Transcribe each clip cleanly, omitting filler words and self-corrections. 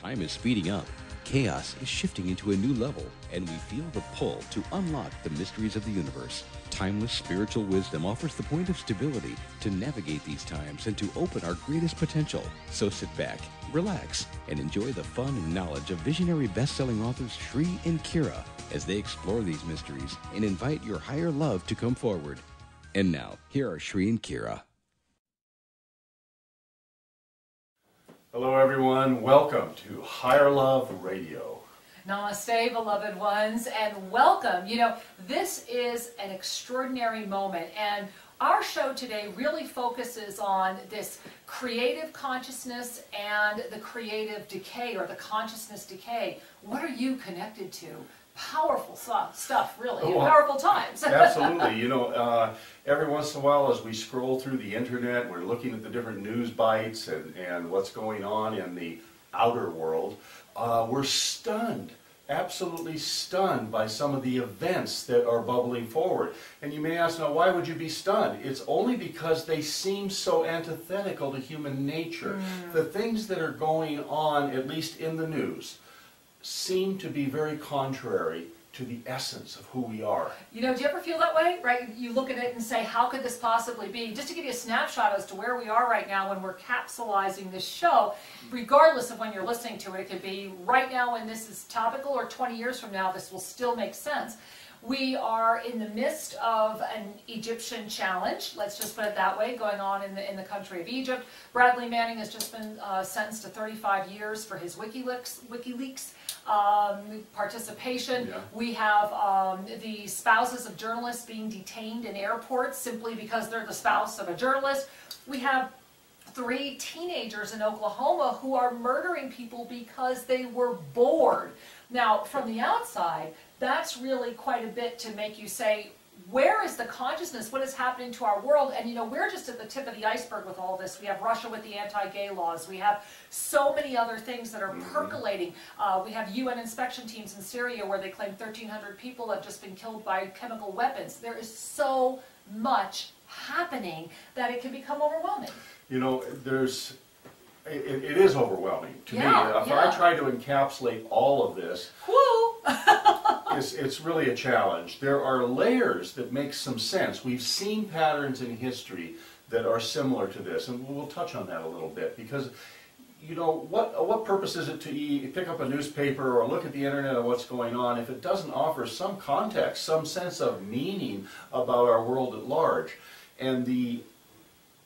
Time is speeding up. Chaos is shifting into a new level, and we feel the pull to unlock the mysteries of the universe. Timeless spiritual wisdom offers the point of stability to navigate these times and to open our greatest potential. So sit back, relax, and enjoy the fun and knowledge of visionary best-selling authors Shri and Kira as they explore these mysteries and invite your higher love to come forward. And now, here are Shri and Kira. Hello everyone, welcome to Higher Love Radio. Namaste, beloved ones, and welcome. You know, this is an extraordinary moment, and our show today really focuses on this creative consciousness and the creative decay, or the consciousness decay. What are you connected to? Powerful stuff, really, in powerful times. Absolutely. You know, every once in a while as we scroll through the internet, we're looking at the different news bites and what's going on in the outer world. We're stunned, absolutely stunned by some of the events that are bubbling forward. And you may ask, now, why would you be stunned? It's only because they seem so antithetical to human nature. The things that are going on, at least in the news, seem to be very contrary to the essence of who we are. You know, do you ever feel that way, right? You look at it and say, how could this possibly be? Just to give you a snapshot as to where we are right now when we're capsulizing this show, regardless of when you're listening to it, it could be right now when this is topical, or 20 years from now, this will still make sense. We are in the midst of an Egyptian challenge, let's just put it that way, going on in the country of Egypt. Bradley Manning has just been sentenced to 35 years for his WikiLeaks participation. Yeah. We have the spouses of journalists being detained in airports simply because they're the spouse of a journalist. We have 3 teenagers in Oklahoma who are murdering people because they were bored. Now, from the outside, that's really quite a bit to make you say, where is the consciousness? What is happening to our world? And you know, we're just at the tip of the iceberg with all this. We have Russia with the anti-gay laws. We have so many other things that are percolating. We have UN inspection teams in Syria where they claim 1,300 people have just been killed by chemical weapons. There is so much happening that it can become overwhelming. You know, it is overwhelming to me. If I try to encapsulate all of this, it's really a challenge. There are layers that make some sense. We've seen patterns in history that are similar to this, and we'll touch on that a little bit, because you know, what purpose is it to pick up a newspaper or look at the internet of what's going on if it doesn't offer some context, some sense of meaning about our world at large? And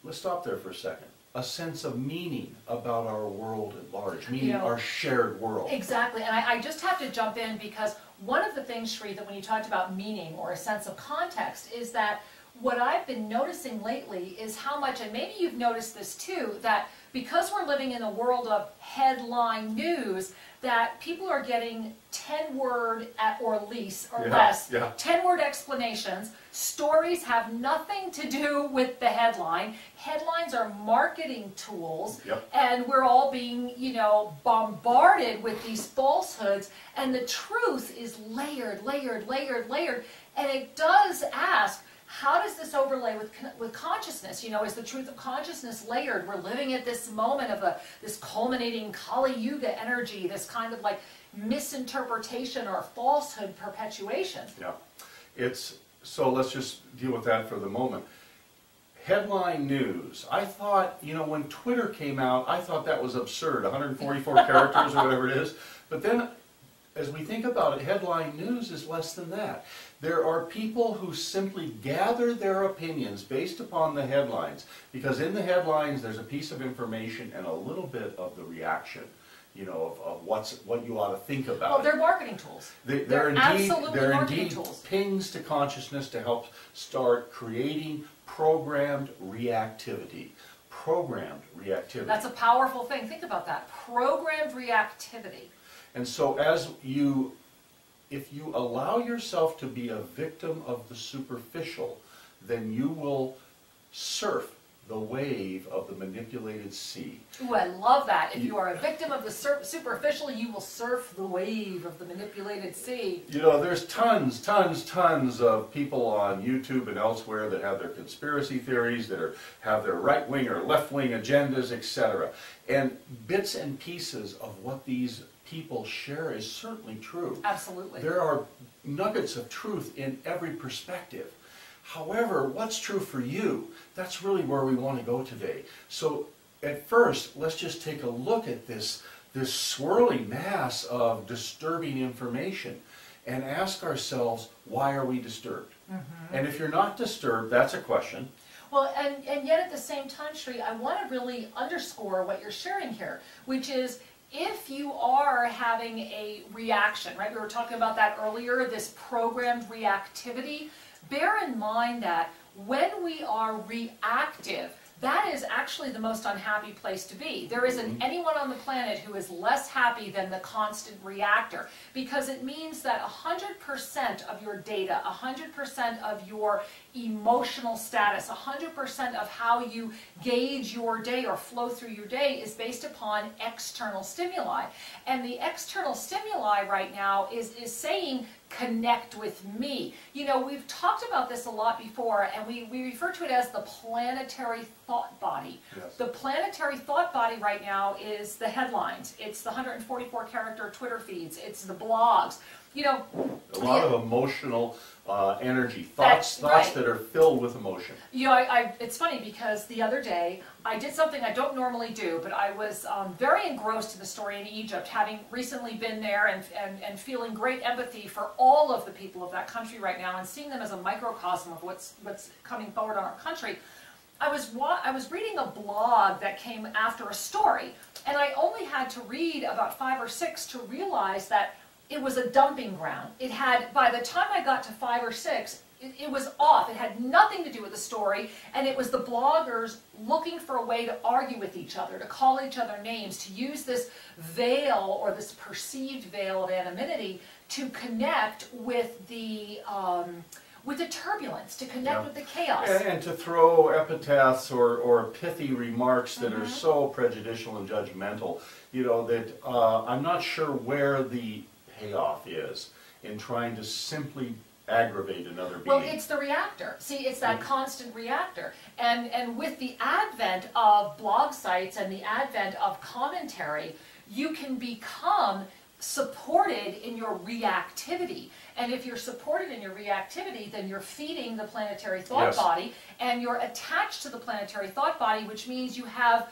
let's stop there for a second. A sense of meaning about our world at large, meaning our shared world. Exactly, and I just have to jump in because one of the things, Shri, that when you talked about meaning or a sense of context is that what I've been noticing lately is how much, and maybe you've noticed this too, that because we're living in a world of headline news, that people are getting 10-word or less, 10-word explanations. Stories have nothing to do with the headline. Headlines are marketing tools, and we're all being, you know, bombarded with these falsehoods, and the truth is layered, layered, layered, layered, and it does ask, how does this overlay with consciousness? You know, is the truth of consciousness layered? We're living at this moment of this culminating Kali Yuga energy, this kind of like misinterpretation or falsehood perpetuation. Yeah, so let's just deal with that for the moment. Headline news. I thought, you know, when Twitter came out, I thought that was absurd, 144 characters or whatever it is. But then, as we think about it, headline news is less than that. There are people who simply gather their opinions based upon the headlines, because in the headlines there's a piece of information and a little bit of the reaction, you know, of what you ought to think about. Well, they're marketing tools. They're indeed tools. Pings to consciousness to help start creating programmed reactivity. Programmed reactivity. That's a powerful thing. Think about that. Programmed reactivity. And so if you allow yourself to be a victim of the superficial, then you will surf the wave of the manipulated sea. Ooh, I love that. If you are a victim of the superficial, you will surf the wave of the manipulated sea. You know, there's tons of people on YouTube and elsewhere that have their conspiracy theories, that have their right-wing or left-wing agendas, etc. And bits and pieces of what these people share is certainly true. Absolutely. There are nuggets of truth in every perspective. However, what's true for you? That's really where we want to go today. So at first, let's just take a look at this swirling mass of disturbing information and ask ourselves, why are we disturbed? Mm-hmm. And if you're not disturbed, that's a question. Well, and yet at the same time, Sri, I want to really underscore what you're sharing here, which is if you are having a reaction, right? We were talking about that earlier, this programmed reactivity. Bear in mind that when we are reactive, that is actually the most unhappy place to be. There isn't anyone on the planet who is less happy than the constant reactor, because it means that 100% of your data, 100% of your emotional status, 100% of how you gauge your day or flow through your day is based upon external stimuli. And the external stimuli right now is saying, connect with me. You know, we've talked about this a lot before, and we refer to it as the planetary thought body. Yes. The planetary thought body right now is the headlines. It's the 144 character Twitter feeds. It's the blogs. You know, a lot of emotional energy, thoughts right. that are filled with emotion. You know, it's funny because the other day I did something I don't normally do, but I was very engrossed in the story in Egypt, having recently been there and feeling great empathy for all of the people of that country right now and seeing them as a microcosm of what's coming forward on our country. I was reading a blog that came after a story, and I only had to read about 5 or 6 to realize that it was a dumping ground. It had, by the time I got to 5 or 6, it was off. It had nothing to do with the story, and it was the bloggers looking for a way to argue with each other, to call each other names, to use this veil or this perceived veil of anonymity to connect with the turbulence, to connect with the chaos. And to throw epitaphs or pithy remarks that are so prejudicial and judgmental, you know, that I'm not sure where the payoff is in trying to simply aggravate another being. Well, it's the reactor. See, it's that constant reactor. And with the advent of blog sites and the advent of commentary, you can become supported in your reactivity. And if you're supported in your reactivity, then you're feeding the planetary thought body, and you're attached to the planetary thought body, which means you have,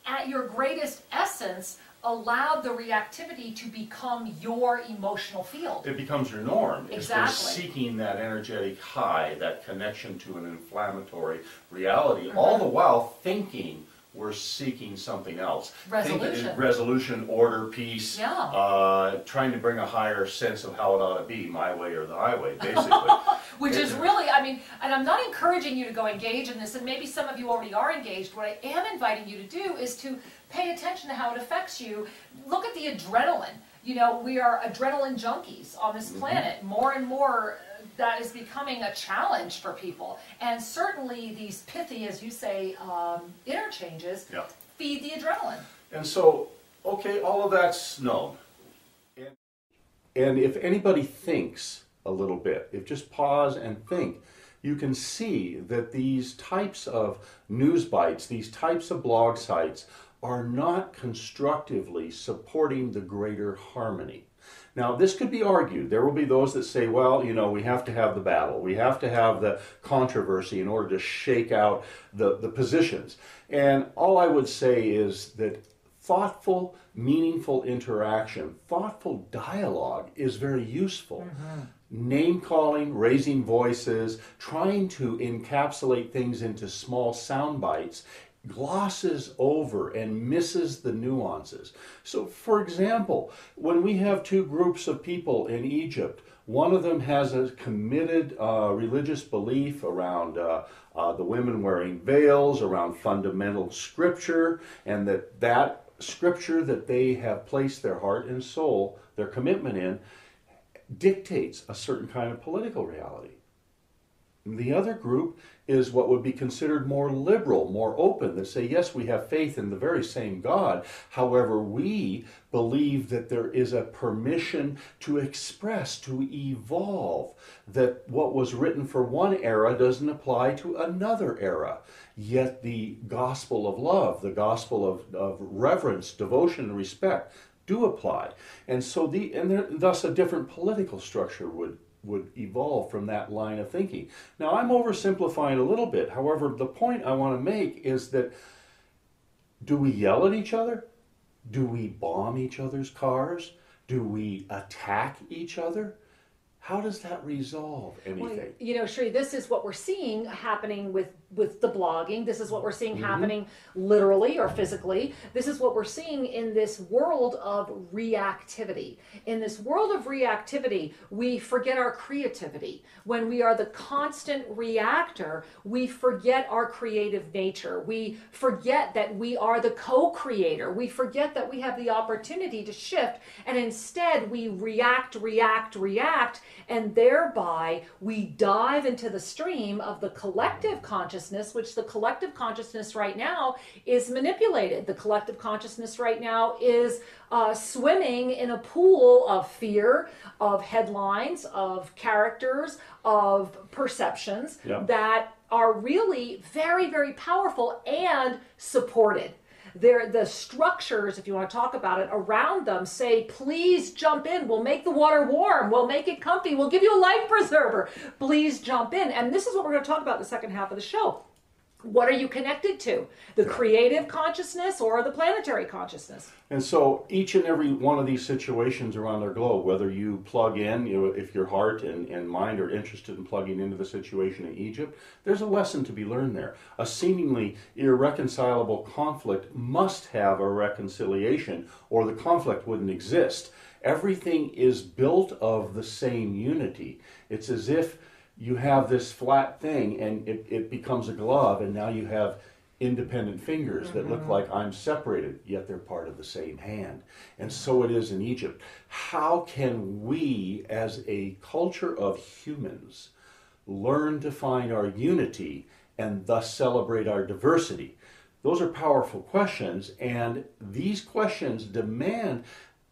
at your greatest essence, allowed the reactivity to become your emotional field. It becomes your norm. Exactly. We're seeking that energetic high, that connection to an inflammatory reality, all the while thinking we're seeking something else. Resolution. Resolution, order, peace, trying to bring a higher sense of how it ought to be, my way or the highway, basically. Which is really, I mean, and I'm not encouraging you to go engage in this, and maybe some of you already are engaged. What I am inviting you to do is to pay attention to how it affects you. Look at the adrenaline. You know, we are adrenaline junkies on this planet. More and more, that is becoming a challenge for people. And certainly these pithy, as you say, interchanges feed the adrenaline. And so, okay, all of that's known. And if anybody thinks a little bit, if just pause and think, you can see that these types of news bites, these types of blog sites are not constructively supporting the greater harmony. Now, this could be argued. There will be those that say, well, you know, we have to have the battle. We have to have the controversy in order to shake out the positions. And all I would say is that thoughtful, meaningful interaction, thoughtful dialogue is very useful. Name-calling, raising voices, trying to encapsulate things into small sound bites glosses over and misses the nuances. So, for example, when we have two groups of people in Egypt, one of them has a committed religious belief around the women wearing veils, around fundamental scripture, and that scripture that they have placed their heart and soul, their commitment in, dictates a certain kind of political reality. The other group is what would be considered more liberal, more open, that say, yes, we have faith in the very same God. However, we believe that there is a permission to express, to evolve, that what was written for one era doesn't apply to another era. Yet the gospel of love, the gospel of reverence, devotion, and respect do apply. And so thus a different political structure would evolve from that line of thinking. Now, I'm oversimplifying a little bit. However, the point I want to make is that, do we yell at each other? Do we bomb each other's cars? Do we attack each other? How does that resolve anything? Well, you know, Shri, this is what we're seeing happening with the blogging. This is what we're seeing happening literally or physically. This is what we're seeing in this world of reactivity. In this world of reactivity, we forget our creativity. When we are the constant reactor, we forget our creative nature. We forget that we are the co-creator. We forget that we have the opportunity to shift, and instead we react, and thereby we dive into the stream of the collective consciousness, which the collective consciousness right now is manipulated. The collective consciousness right now is swimming in a pool of fear, of headlines, of characters, of perceptions that are really very, very powerful and supported. The structures, if you want to talk about it, around them say, please jump in. We'll make the water warm. We'll make it comfy. We'll give you a life preserver. Please jump in. And this is what we're going to talk about in the second half of the show. What are you connected to? The creative consciousness or the planetary consciousness? And so each and every one of these situations around our globe, whether you plug in, if your heart and mind are interested in plugging into the situation in Egypt, there's a lesson to be learned there. A seemingly irreconcilable conflict must have a reconciliation, or the conflict wouldn't exist. Everything is built of the same unity. It's as if you have this flat thing and it becomes a glove, and now you have independent fingers that look like I'm separated, yet they're part of the same hand. And so it is in Egypt. How can we, as a culture of humans, learn to find our unity and thus celebrate our diversity? Those are powerful questions, and these questions demand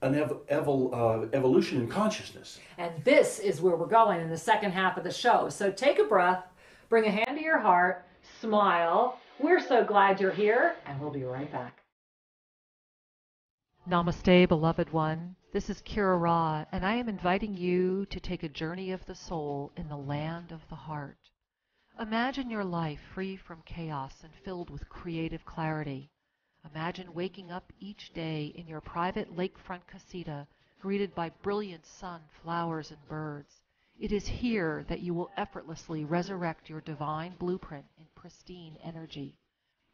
an evolution in consciousness. And this is where we're going in the second half of the show. So take a breath, bring a hand to your heart, smile. We're so glad you're here, and we'll be right back. Namaste, beloved one. This is Kira Ra, and I am inviting you to take a journey of the soul in the land of the heart. Imagine your life free from chaos and filled with creative clarity. Imagine waking up each day in your private lakefront casita, greeted by brilliant sun, flowers, and birds. It is here that you will effortlessly resurrect your divine blueprint in pristine energy.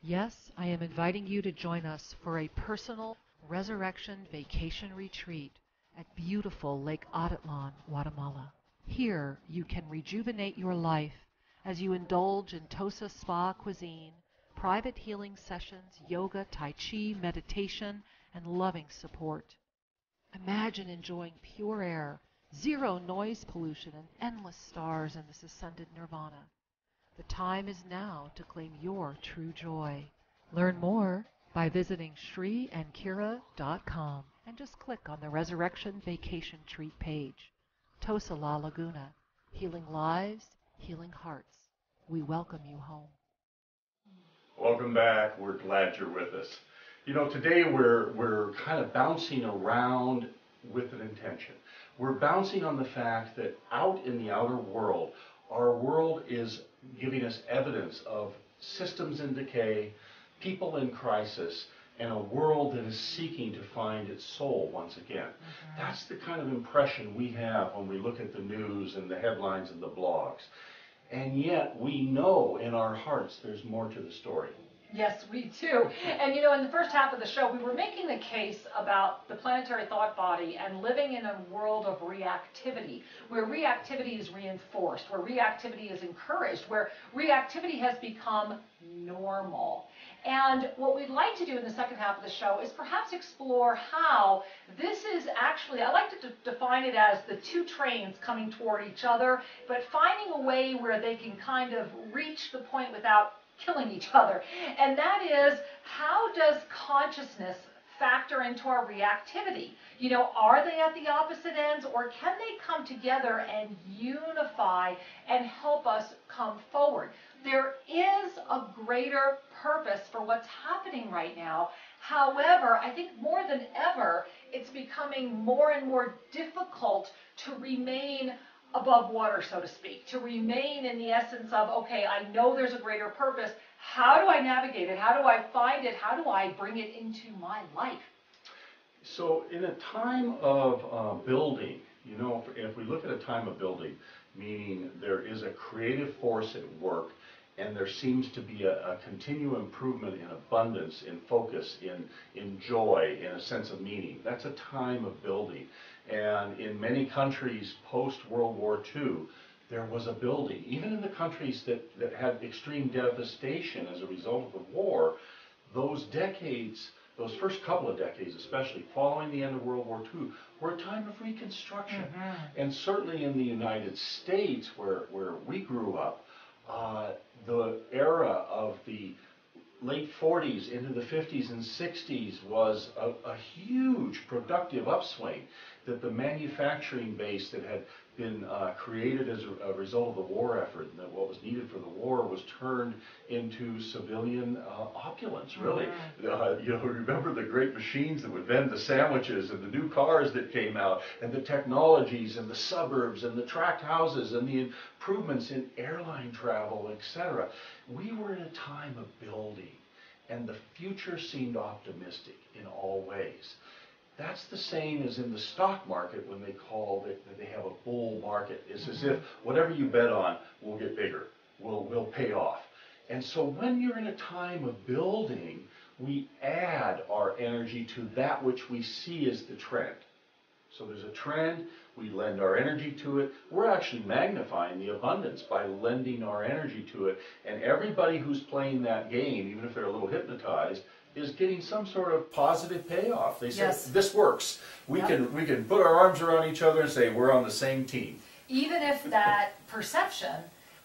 Yes, I am inviting you to join us for a personal resurrection vacation retreat at beautiful Lake Atitlan, Guatemala. Here you can rejuvenate your life as you indulge in Tosa spa cuisine, private healing sessions, yoga, tai chi, meditation, and loving support. Imagine enjoying pure air, zero noise pollution, and endless stars in this ascended nirvana. The time is now to claim your true joy. Learn more by visiting shriandkira.com and just click on the Resurrection Vacation Treat page. Tosa La Laguna, healing lives, healing hearts. We welcome you home. Welcome back. We're glad you're with us. You know, today we're kind of bouncing around with an intention. We're bouncing on the fact that out in the outer world, our world is giving us evidence of systems in decay, people in crisis, and a world that is seeking to find its soul once again. That's the kind of impression we have when we look at the news and the headlines and the blogs. And yet we know in our hearts there's more to the story. Yes, we do. And you know, in the first half of the show, we were making the case about the planetary thought body and living in a world of reactivity, where reactivity is reinforced, where reactivity is encouraged, where reactivity has become normal. And what we'd like to do in the second half of the show is perhaps explore how this is actually, I like to define it as the two trains coming toward each other, but finding a way where they can kind of reach the point without killing each other. And that is, how does consciousness factor into our reactivity? You know, are they at the opposite ends, or can they come together and unify and help us come forward? There is a greater purpose for what's happening right now. However, I think more than ever, it's becoming more and more difficult to remain above water, so to speak, to remain in the essence of, okay, I know there's a greater purpose. How do I navigate it? How do I find it? How do I bring it into my life? So in a time of building, you know, if we look at a time of building, meaning there is a creative force at work, and there seems to be a continual improvement in abundance, in focus, in joy, in a sense of meaning. That's a time of building. And in many countries post-World War II, there was a building. Even in the countries that had extreme devastation as a result of the war, those decades, those first couple of decades especially, following the end of World War II, were a time of reconstruction. And certainly in the United States, where we grew up, the era of the late 40s into the 50s and 60s was a huge productive upswing, that the manufacturing base that had been created as a result of the war effort, and that what was needed for the war was turned into civilian opulence, really. You know, remember the great machines that would vend the sandwiches, and the new cars that came out, and the technologies, and the suburbs, and the tract houses, and the improvements in airline travel, etc. We were in a time of building, and the future seemed optimistic in all ways. That's the same as in the stock market when they call it that they have a bull market. It's as if whatever you bet on will get bigger, will pay off. And so when you're in a time of building, we add our energy to that which we see as the trend. So there's a trend, we lend our energy to it. We're actually magnifying the abundance by lending our energy to it. And everybody who's playing that game, even if they're a little hypnotized, is getting some sort of positive payoff. They say, this works. We can put our arms around each other and say, we're on the same team. Even if that perception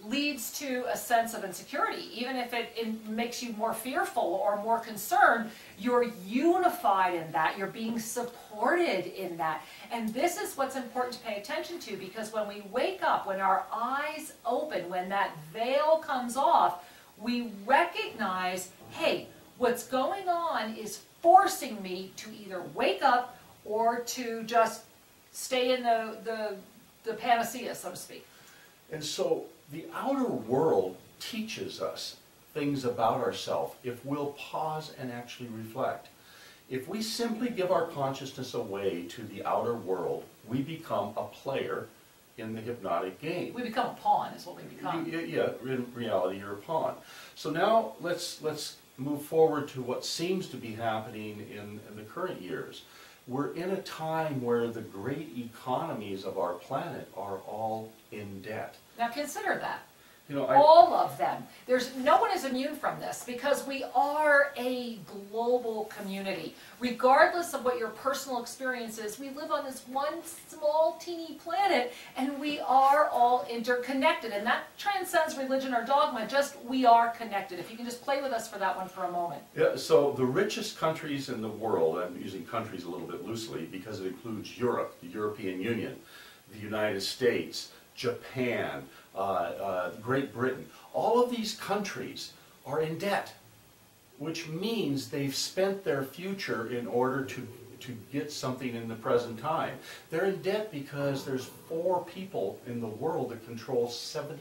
leads to a sense of insecurity, even if it makes you more fearful or more concerned, you're unified in that, you're being supported in that. And this is what's important to pay attention to, because when we wake up, when our eyes open, when that veil comes off, we recognize, hey, what's going on is forcing me to either wake up or to just stay in the panacea, so to speak. And so the outer world teaches us things about ourselves if we'll pause and actually reflect. If we simply give our consciousness away to the outer world, we become a player in the hypnotic game. We become a pawn is what we become. Yeah, in reality you're a pawn. So now let's move forward to what seems to be happening in the current years. We're in a time where the great economies of our planet are all in debt. Now consider that. You know, all of them. No one is immune from this, because we are a global community. Regardless of what your personal experience is, we live on this one small, teeny planet, and we are all interconnected. And that transcends religion or dogma, just we are connected. If you can just play with us for that one for a moment. Yeah, so the richest countries in the world, I'm using countries a little bit loosely because it includes Europe, the European Union, the United States, Japan, Great Britain, all of these countries are in debt, which means they've spent their future in order to get something in the present time. They're in debt because there's 4 people in the world that control 70%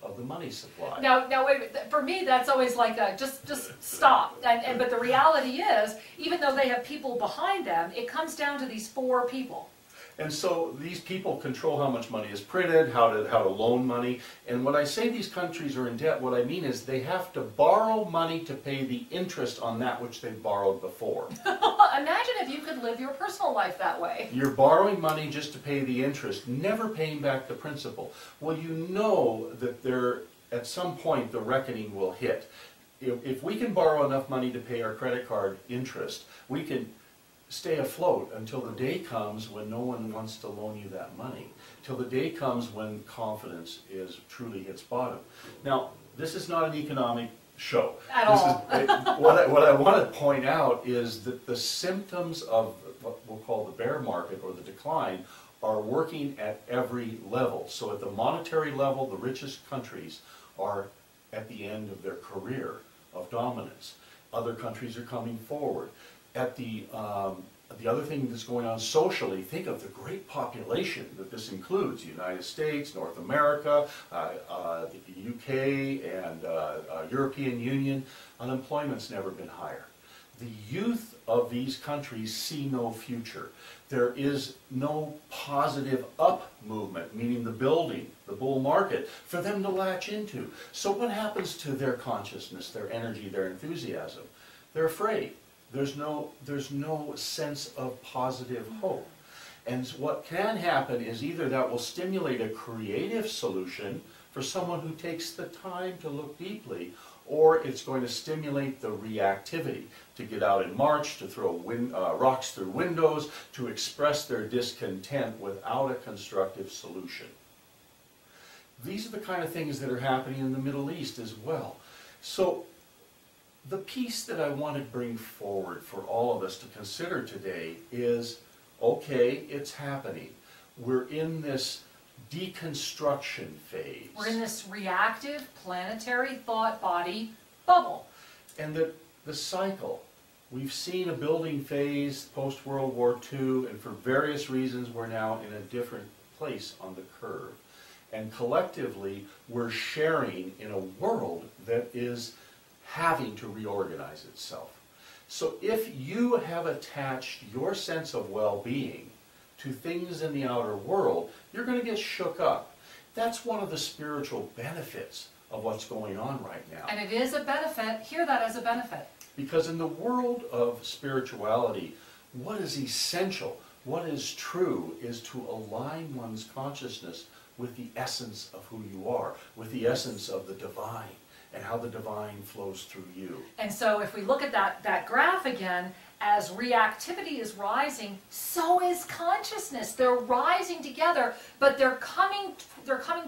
of the money supply. Now wait a minute. For me, that's always like a, just stop. But the reality is, even though they have people behind them, it comes down to these 4 people. And so these people control how much money is printed, how to loan money. And when I say these countries are in debt, what I mean is they have to borrow money to pay the interest on that which they borrowed before. Imagine if you could live your personal life that way. You're borrowing money just to pay the interest, never paying back the principal. Well, you know that at some point the reckoning will hit. if we can borrow enough money to pay our credit card interest, we can stay afloat until the day comes when no one wants to loan you that money, till the day comes when confidence truly hits bottom. Now, this is not an economic show. At all. What I want to point out is that the symptoms of what we'll call the bear market or the decline are working at every level. So at the monetary level, the richest countries are at the end of their career of dominance. Other countries are coming forward. At the other thing that's going on socially, think of the great population that this includes: the United States, North America, the UK, and European Union. Unemployment's never been higher. The youth of these countries see no future. There is no positive up movement, meaning the bull market, for them to latch into. So what happens to their consciousness, their energy, their enthusiasm? They're afraid. There's no sense of positive hope. And what can happen is either that will stimulate a creative solution for someone who takes the time to look deeply, or it's going to stimulate the reactivity, to get out and march, to throw rocks through windows, to express their discontent without a constructive solution. These are the kind of things that are happening in the Middle East as well. So the piece that I want to bring forward for all of us to consider today is, okay, it's happening. We're in this deconstruction phase. We're in this reactive planetary thought body bubble. And the cycle, we've seen a building phase post-World War II, and for various reasons we're now in a different place on the curve. And collectively, we're sharing in a world that is having to reorganize itself. So if you have attached your sense of well-being to things in the outer world, you're going to get shook up. That's one of the spiritual benefits of what's going on right now. And it is a benefit. Hear that as a benefit. Because in the world of spirituality, what is essential, what is true, is to align one's consciousness with the essence of who you are, with the essence of the divine, and how the divine flows through you. And so if we look at that graph again, as reactivity is rising, so is consciousness. They're rising together, but they're coming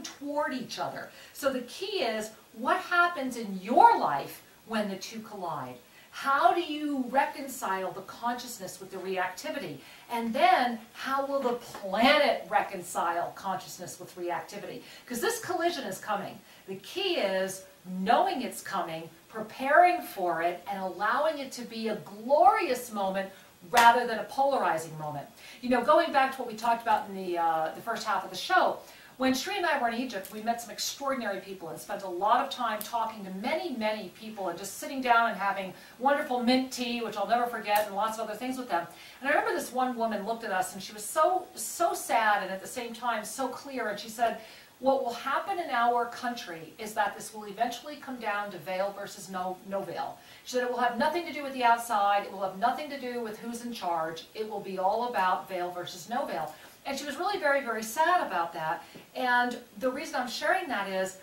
toward each other. So the key is, what happens in your life when the two collide? How do you reconcile the consciousness with the reactivity? And then, how will the planet reconcile consciousness with reactivity? Because this collision is coming. The key is knowing it's coming, preparing for it, and allowing it to be a glorious moment rather than a polarizing moment. You know, going back to what we talked about in the first half of the show, when Sri and I were in Egypt, we met some extraordinary people and spent a lot of time talking to many, many people and just sitting down and having wonderful mint tea, which I'll never forget, and lots of other things with them. And I remember this one woman looked at us and she was so sad and at the same time so clear, and she said, what will happen in our country is that this will eventually come down to veil versus no veil. She said it will have nothing to do with the outside, it will have nothing to do with who's in charge, it will be all about veil versus no veil. And she was really very, very sad about that. And the reason I'm sharing that is,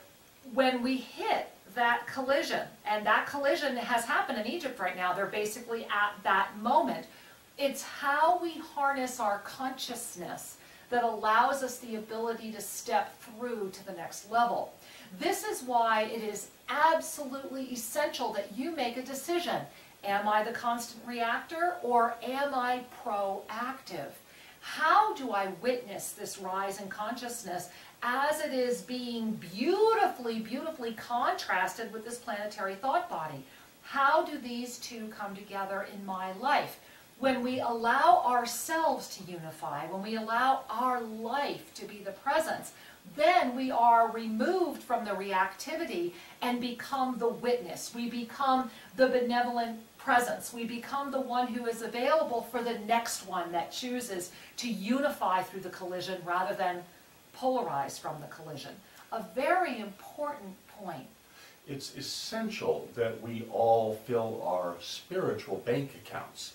when we hit that collision, and that collision has happened in Egypt right now, they're basically at that moment, it's how we harness our consciousness that allows us the ability to step through to the next level. This is why it is absolutely essential that you make a decision. Am I the constant reactor, or am I proactive? How do I witness this rise in consciousness as it is being beautifully, beautifully contrasted with this planetary thought body? How do these two come together in my life? When we allow ourselves to unify, when we allow our life to be the presence, then we are removed from the reactivity and become the witness. We become the benevolent presence. We become the one who is available for the next one that chooses to unify through the collision rather than polarize from the collision. A very important point. it's essential that we all fill our spiritual bank accounts.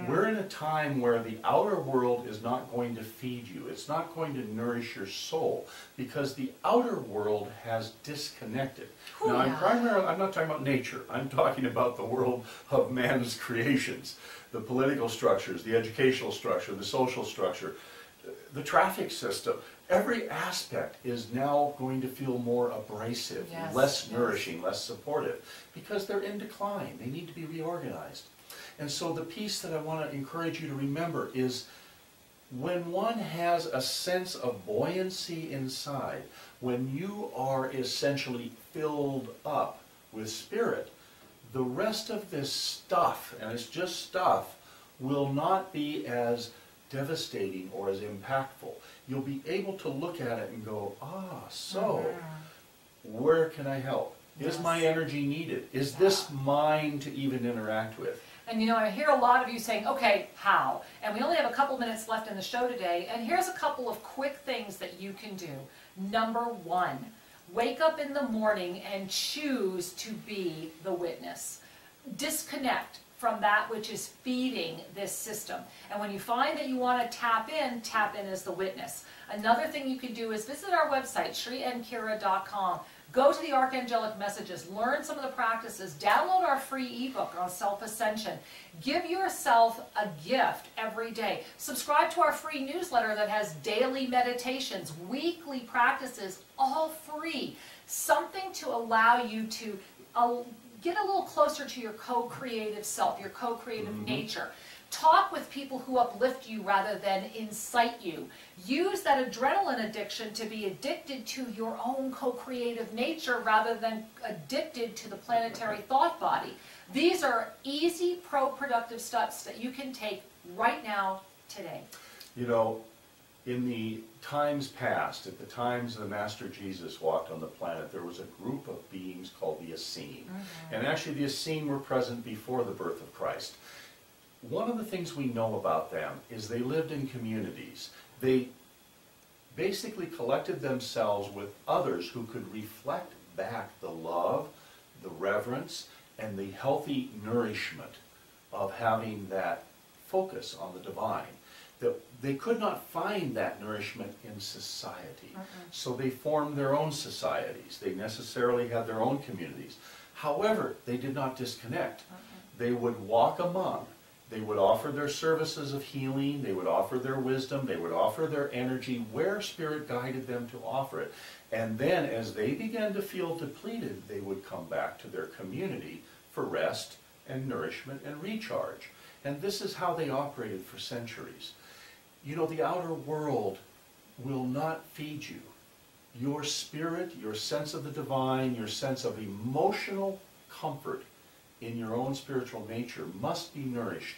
We're in a time where the outer world is not going to feed you. It's not going to nourish your soul because the outer world has disconnected. Ooh, now, yeah. I'm not talking about nature. I'm talking about the world of man's creations, the political structures, the educational structure, the social structure, the traffic system. Every aspect is now going to feel more abrasive, Yes, less yes. nourishing, less supportive, because they're in decline. They need to be reorganized. And so the piece that I want to encourage you to remember is when one has a sense of buoyancy inside, when you are essentially filled up with spirit, the rest of this stuff, and it's just stuff, will not be as devastating or as impactful. You'll be able to look at it and go, so where can I help? Is Yes. my energy needed? Is this mine to even interact with? And you know, I hear a lot of you saying, okay, how? And we only have a couple minutes left in the show today, and here's a couple of quick things that you can do. Number one, wake up in the morning and choose to be the witness. Disconnect from that which is feeding this system. And when you find that you want to tap in as the witness. Another thing you can do is visit our website, shriandkira.com. Go to the Archangelic Messages, learn some of the practices, download our free ebook on self-ascension. Give yourself a gift every day. Subscribe to our free newsletter that has daily meditations, weekly practices, all free. Something to allow you to get a little closer to your co-creative self, your co-creative nature. Talk with people who uplift you rather than incite you. Use that adrenaline addiction to be addicted to your own co-creative nature rather than addicted to the planetary thought body. These are easy, pro-productive steps that you can take right now, today. You know, in the times past, at the times the Master Jesus walked on the planet, there was a group of beings called the Essene. And actually the Essene were present before the birth of Christ. One of the things we know about them is they lived in communities. They basically collected themselves with others who could reflect back the love, the reverence, and the healthy nourishment of having that focus on the divine. That they could not find that nourishment in society. So they formed their own societies. They necessarily had their own communities. However, they did not disconnect. They would walk among. They would offer their services of healing. They would offer their wisdom. They would offer their energy where Spirit guided them to offer it. And then as they began to feel depleted, they would come back to their community for rest and nourishment and recharge. And this is how they operated for centuries. You know, the outer world will not feed you. Your spirit, your sense of the divine, your sense of emotional comfort in your own spiritual nature must be nourished.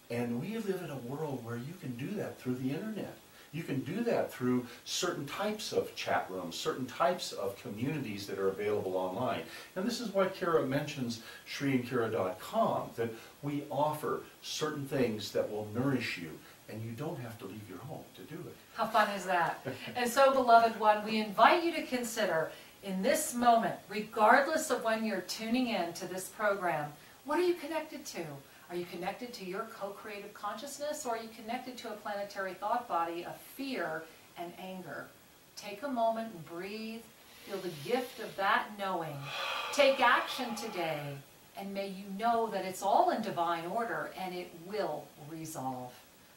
And we live in a world where you can do that through the internet. You can do that through certain types of chat rooms, certain types of communities that are available online. And this is why Kira mentions shriandkira.com, that we offer certain things that will nourish you, and you don't have to leave your home to do it. How fun is that? And so, beloved one, we invite you to consider in this moment, regardless of when you're tuning in to this program, what are you connected to? Are you connected to your co-creative consciousness, or are you connected to a planetary thought body of fear and anger? Take a moment and breathe. Feel the gift of that knowing. Take action today, and may you know that it's all in divine order and it will resolve.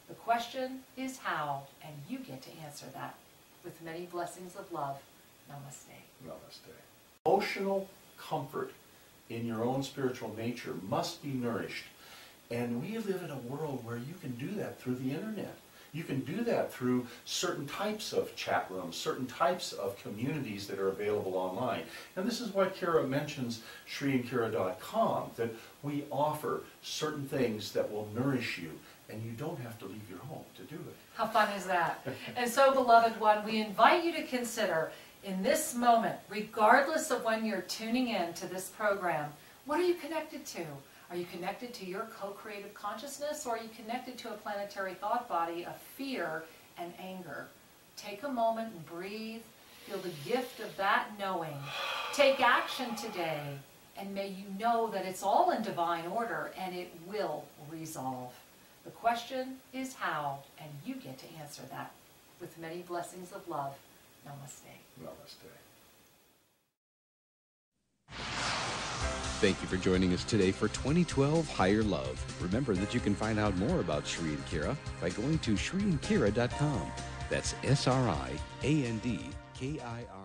The question is how, and you get to answer that. With many blessings of love, namaste. Namaste. Emotional comfort in your own spiritual nature must be nourished. And we live in a world where you can do that through the internet. You can do that through certain types of chat rooms, certain types of communities that are available online. And this is why Kira mentions shriandkira.com, that we offer certain things that will nourish you, and you don't have to leave your home to do it. How fun is that? And so, beloved one, we invite you to consider in this moment, regardless of when you're tuning in to this program, what are you connected to? Are you connected to your co-creative consciousness, or are you connected to a planetary thought body of fear and anger? Take a moment and breathe. Feel the gift of that knowing. Take action today, and may you know that it's all in divine order and it will resolve. The question is how, and you get to answer that. With many blessings of love, namaste. Namaste. Thank you for joining us today for 2012 Higher Love. Remember that you can find out more about Sri and Kira by going to SriandKira.com. That's SriandKira.